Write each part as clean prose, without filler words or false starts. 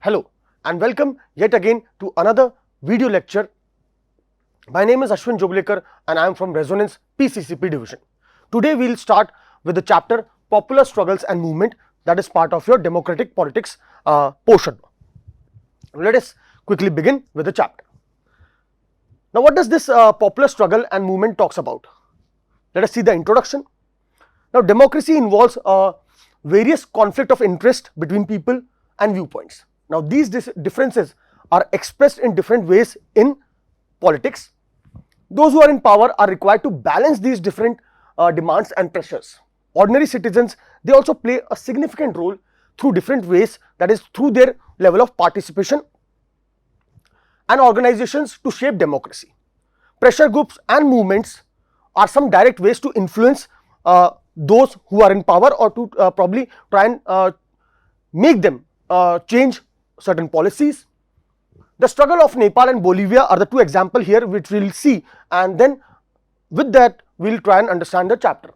Hello and welcome yet again to another video lecture. My name is Ashwin Joglekar and I am from Resonance PCCP division. Today we will start with the chapter Popular Struggles and Movement, that is part of your democratic politics portion. Let us quickly begin with the chapter. Now what does this popular struggle and movement talks about? Let us see the introduction. Now democracy involves various conflict of interest between people and viewpoints. Now these differences are expressed in different ways in politics. Those who are in power are required to balance these different demands and pressures. Ordinary citizens, they also play a significant role through different ways, that is through their level of participation and organizations to shape democracy. Pressure groups and movements are some direct ways to influence those who are in power or to probably try and make them change certain policies. The struggle of Nepal and Bolivia are the two examples here which we will see, and then with that we will try and understand the chapter.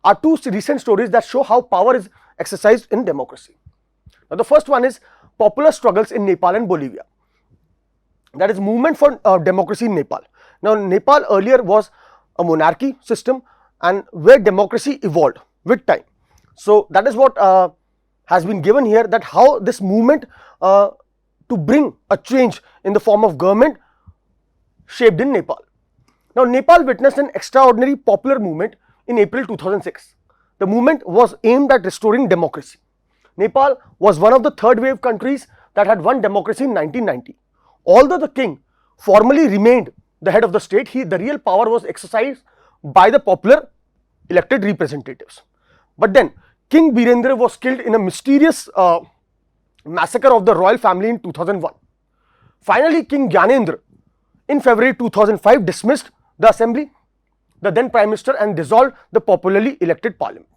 Are two recent stories that show how power is exercised in democracy. Now the first one is popular struggles in Nepal and Bolivia, that is movement for democracy in Nepal. Now Nepal earlier was a monarchy system and where democracy evolved with time. So that is what has been given here, that how this movement to bring a change in the form of government shaped in Nepal. Now Nepal witnessed an extraordinary popular movement in April 2006. The movement was aimed at restoring democracy. Nepal was one of the third wave countries that had won democracy in 1990. Although the king formally remained the head of the state, the real power was exercised by the popular elected representatives. But then King Birendra was killed in a mysterious massacre of the royal family in 2001. Finally, King Gyanendra in February 2005 dismissed the assembly, the then prime minister, and dissolved the popularly elected parliament.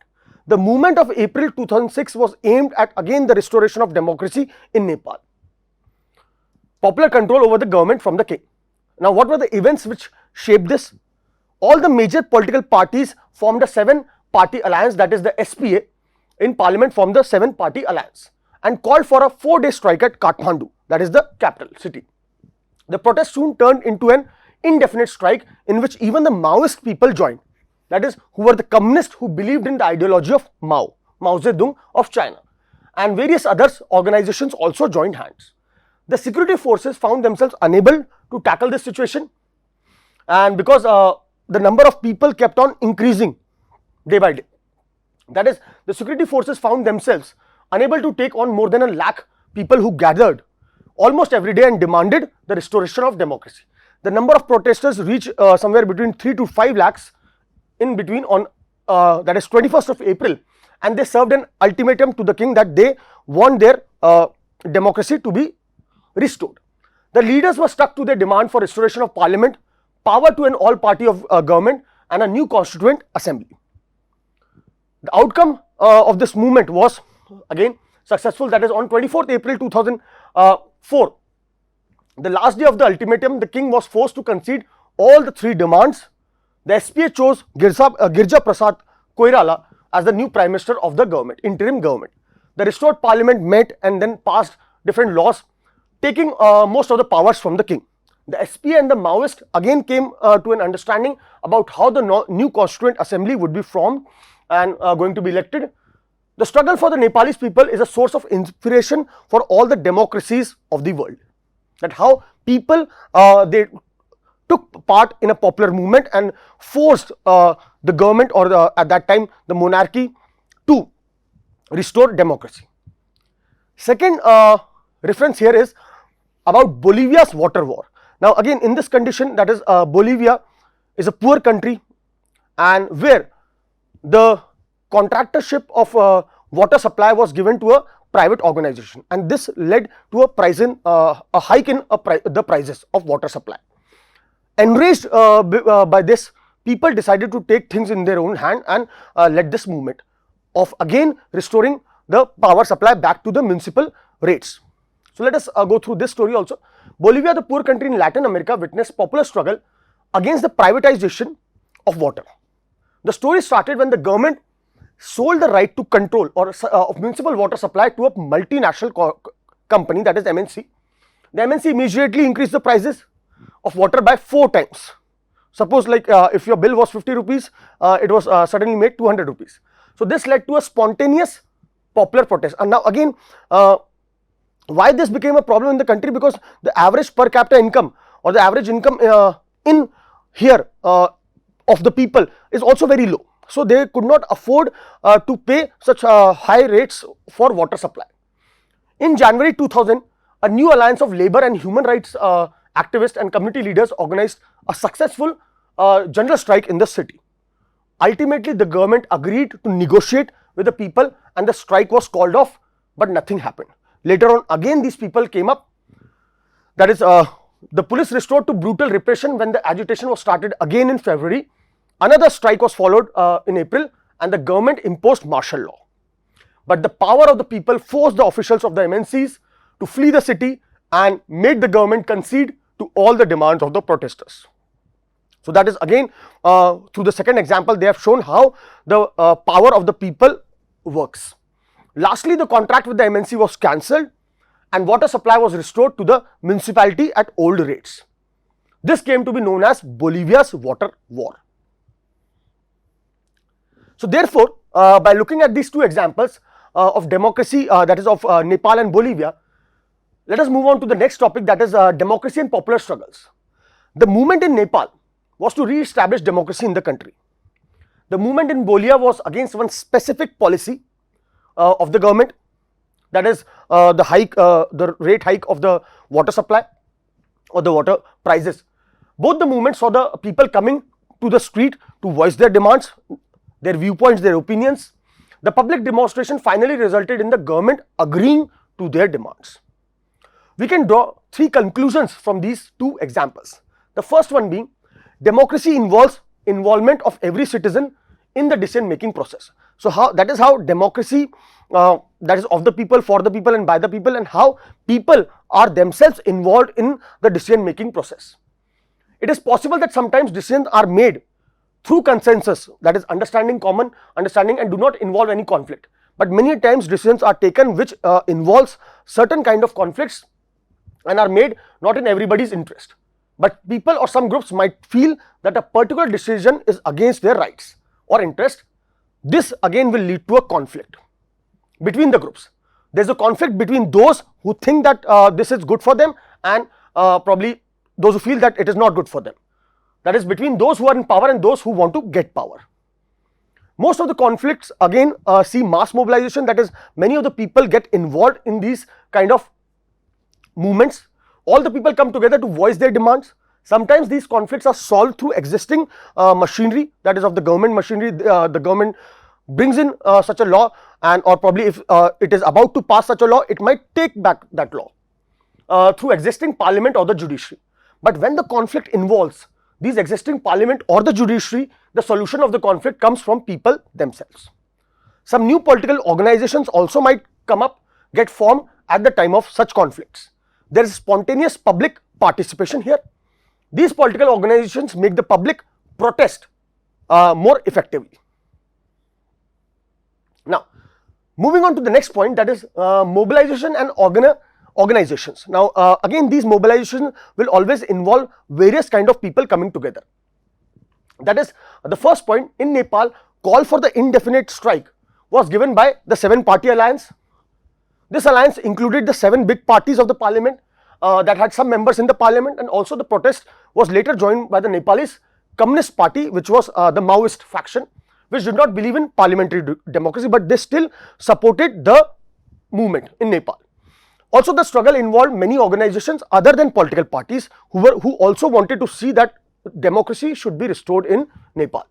The movement of April 2006 was aimed at again the restoration of democracy in Nepal. Popular control over the government from the king. Now what were the events which shaped this? All the major political parties formed a 7-party alliance, that is the SPA, in parliament formed the 7-party alliance and called for a 4-day strike at Kathmandu, that is the capital city. The protest soon turned into an indefinite strike in which even the Maoist people joined, that is who were the communists who believed in the ideology of Mao Zedong of China, and various other organizations also joined hands. The security forces found themselves unable to tackle this situation, and because the number of people kept on increasing day by day, that is the security forces found themselves unable to take on more than 1 lakh people who gathered almost every day and demanded the restoration of democracy. The number of protesters reached somewhere between 3 to 5 lakhs in between on that is 21st of April, and they served an ultimatum to the king that they want their democracy to be restored. The leaders were stuck to their demand for restoration of parliament, power to an all-party of government, and a new constituent assembly. The outcome of this movement was again successful, that is on 24th April 2004, the last day of the ultimatum, the king was forced to concede all the 3 demands. The SPA chose Girja Prasad Koirala as the new prime minister of the government, interim government. The restored parliament met and then passed different laws, taking most of the powers from the king. The SPA and the Maoists again came to an understanding about how the new constituent assembly would be formed and going to be elected. The struggle for the Nepalese people is a source of inspiration for all the democracies of the world. That how people they took part in a popular movement and forced the government or at that time the monarchy to restore democracy. Second reference here is about Bolivia's water war. Now again in this condition, that is Bolivia is a poor country and where the contractorship of water supply was given to a private organization, and this led to a hike in the prices of water supply. Enraged by this, people decided to take things in their own hand and led this movement of again restoring the power supply back to the municipal rates. So let us go through this story also. Bolivia, the poor country in Latin America, witnessed popular struggle against the privatization of water. The story started when the government sold the right to control or of municipal water supply to a multinational company, that is MNC, the MNC immediately increased the prices of water by 4 times. Suppose like if your bill was 50 rupees, it was suddenly made 200 rupees. So this led to a spontaneous popular protest. And now again, why this became a problem in the country? Because the average per capita income or the average income in here of the people is also very low. So they could not afford to pay such high rates for water supply. In January 2000, a new alliance of labor and human rights activists and community leaders organized a successful general strike in the city. Ultimately, the government agreed to negotiate with the people and the strike was called off, but nothing happened. Later on, again these people came up. That is, the police resorted to brutal repression when the agitation was started again in February. Another strike was followed in April and the government imposed martial law. But the power of the people forced the officials of the MNCs to flee the city and made the government concede to all the demands of the protesters. So that is again through the second example they have shown how the power of the people works. Lastly, the contract with the MNC was cancelled and water supply was restored to the municipality at old rates. This came to be known as Bolivia's Water War. So therefore, by looking at these two examples of democracy, that is of Nepal and Bolivia, let us move on to the next topic, that is democracy and popular struggles. The movement in Nepal was to re-establish democracy in the country. The movement in Bolivia was against one specific policy of the government, that is the rate hike of the water supply or the water prices. Both the movements saw the people coming to the street to voice their demands, their viewpoints, their opinions. The public demonstration finally resulted in the government agreeing to their demands. We can draw 3 conclusions from these 2 examples. The first one being, democracy involves involvement of every citizen in the decision making process. So that is how democracy, that is of the people, for the people and by the people, and how people are themselves involved in the decision making process. It is possible that sometimes decisions are made through consensus, that is understanding, common understanding, and do not involve any conflict. But many times decisions are taken which involves certain kind of conflicts and are made not in everybody's interest. But people or some groups might feel that a particular decision is against their rights or interest. This again will lead to a conflict between the groups. There is a conflict between those who think that this is good for them and probably those who feel that it is not good for them. That is between those who are in power and those who want to get power. Most of the conflicts again see mass mobilization, that is many of the people get involved in these kind of movements. All the people come together to voice their demands. Sometimes these conflicts are solved through existing machinery, that is of the government machinery. The government brings in such a law, and or probably if it is about to pass such a law, it might take back that law through existing parliament or the judiciary. But when the conflict involves these existing parliament or the judiciary, the solution of the conflict comes from people themselves. Some new political organizations also might come up, get formed at the time of such conflicts. There is spontaneous public participation here. These political organizations make the public protest more effectively. Now, moving on to the next point, that is mobilization and organizations. Now, again these mobilizations will always involve various kind of people coming together. That is the first point. In Nepal, call for the indefinite strike was given by the 7-party alliance. This alliance included the 7 big parties of the parliament that had some members in the parliament, and also the protest was later joined by the Nepalese Communist Party, which was the Maoist faction, which did not believe in parliamentary democracy, but they still supported the movement in Nepal. Also, the struggle involved many organizations other than political parties who also wanted to see that democracy should be restored in Nepal.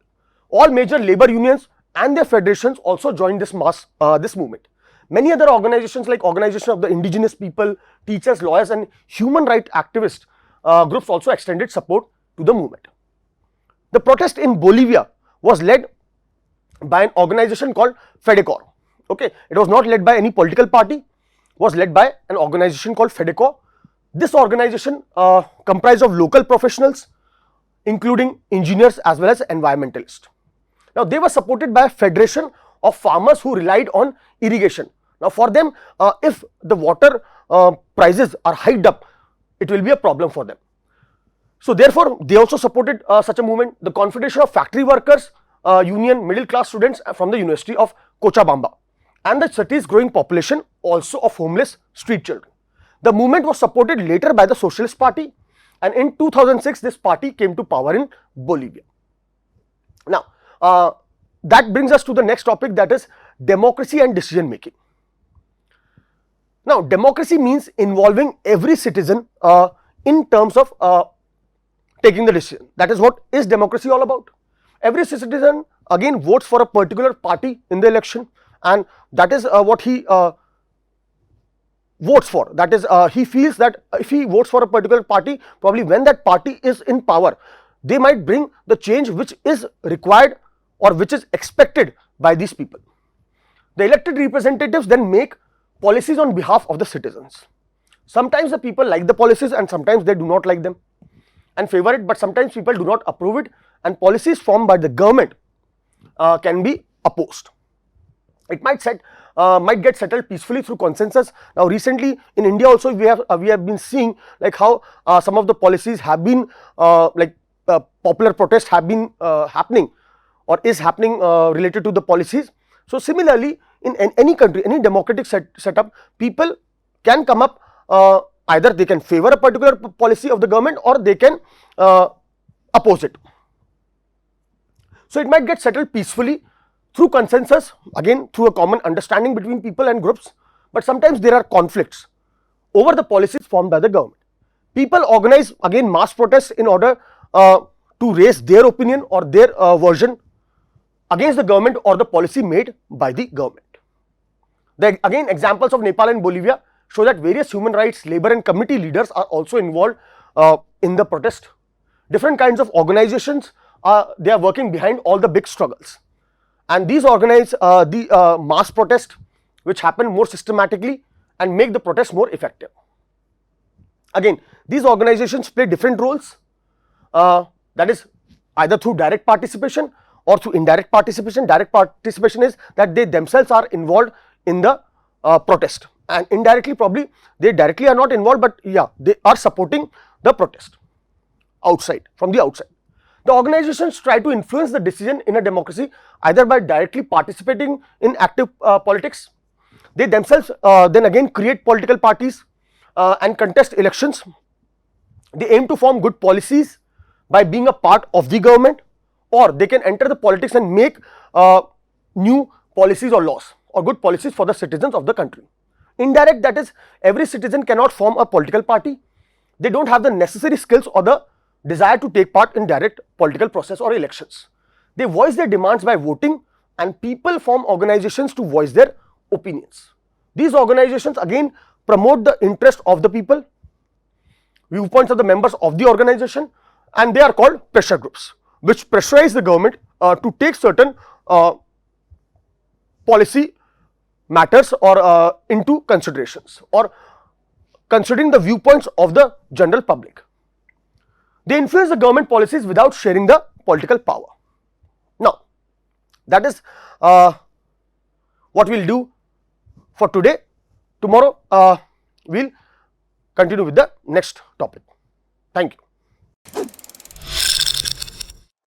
All major labor unions and their federations also joined this movement. Many other organizations like Organization of the Indigenous People, teachers, lawyers and human rights activist groups also extended support to the movement. The protest in Bolivia was led by an organization called FEDECOR. Okay, it was not led by any political party, was led by an organization called FEDECOR. This organization comprised of local professionals, including engineers as well as environmentalists. Now, they were supported by a federation of farmers who relied on irrigation. Now, for them, if the water prices are hiked up, it will be a problem for them. So therefore, they also supported such a movement. The Confederation of Factory Workers Union middle class students from the University of Cochabamba, and the city's growing population also of homeless street children. The movement was supported later by the Socialist Party, and in 2006 this party came to power in Bolivia. Now that brings us to the next topic, that is democracy and decision making. Now democracy means involving every citizen in terms of taking the decision. That is what is democracy all about. Every citizen again votes for a particular party in the election, and that is what he votes for. That is he feels that if he votes for a particular party, probably when that party is in power, they might bring the change which is required or which is expected by these people. The elected representatives then make policies on behalf of the citizens. Sometimes the people like the policies and sometimes they do not like them and favor it, but sometimes people do not approve it, and policies formed by the government can be opposed. It might get settled peacefully through consensus. Now recently in India also we have been seeing like how some of the policies have been popular protests have been happening or is happening related to the policies. So similarly in any country, any democratic setup, people can come up, either they can favor a particular policy of the government or they can oppose it. So it might get settled peacefully through consensus, again through a common understanding between people and groups, but sometimes there are conflicts over the policies formed by the government. People organize again mass protests in order to raise their opinion or their version against the government or the policy made by the government. Again examples of Nepal and Bolivia show that various human rights, labor and community leaders are also involved in the protest. Different kinds of organizations, they are working behind all the big struggles, and these organize the mass protest which happen more systematically and make the protest more effective. Again, these organizations play different roles, that is either through direct participation or through indirect participation. Direct participation is that they themselves are involved in the protest, and indirectly probably they directly are not involved, but yeah, they are supporting the protest from the outside. The organizations try to influence the decision in a democracy either by directly participating in active politics. They themselves then again create political parties and contest elections. They aim to form good policies by being a part of the government, or they can enter the politics and make new policies or laws or good policies for the citizens of the country. Indirect, that is every citizen cannot form a political party. They don't have the necessary skills or the desire to take part in direct political process or elections. They voice their demands by voting, and people form organizations to voice their opinions. These organizations again promote the interest of the people, viewpoints of the members of the organization, and they are called pressure groups, which pressurize the government to take certain policy matters or into considerations, or considering the viewpoints of the general public. They influence the government policies without sharing the political power. Now, that is what we will do for today. Tomorrow, we will continue with the next topic. Thank you.